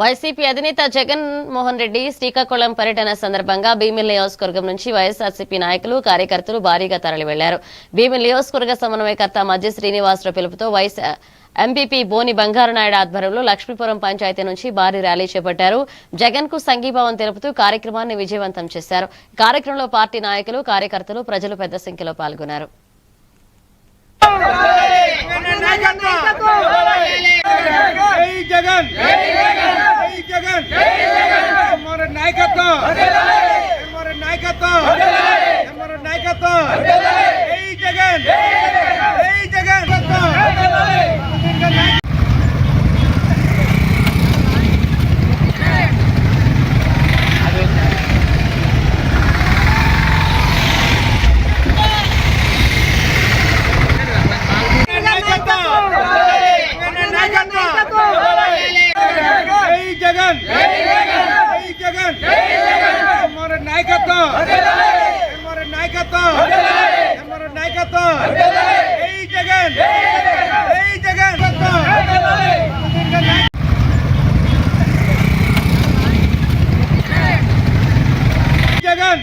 YCP అధినేత జగన్ మోహన్ రెడ్డి శ్రీకాకుళం పర్యటన సందర్భంగా భీమిలి నియోజకవర్గం నుంచి వైఎస్ఆర్సీపీ నాయకులు కార్యకర్తలు భారీగా తరలి వెళ్లారు. భీమిలి నియోజకవర్గ సమన్వయకర్త మధ్య శ్రీనివాసరావు పిలుపుతో ఎంపీపీ బోని బంగారునాయుడు ఆధ్వర్యంలో లక్ష్మీపురం పంచాయతీ నుంచి భారీ ర్యాలీ చేపట్టారు. జగన్ కు సంఘీభావం తెలుపుతూ కార్యక్రమాన్ని విజయవంతం చేశారు. కార్యక్రమంలో పార్టీ నాయకులు, కార్యకర్తలు, ప్రజలు పెద్ద సంఖ్యలో పాల్గొన్నారు. జగన్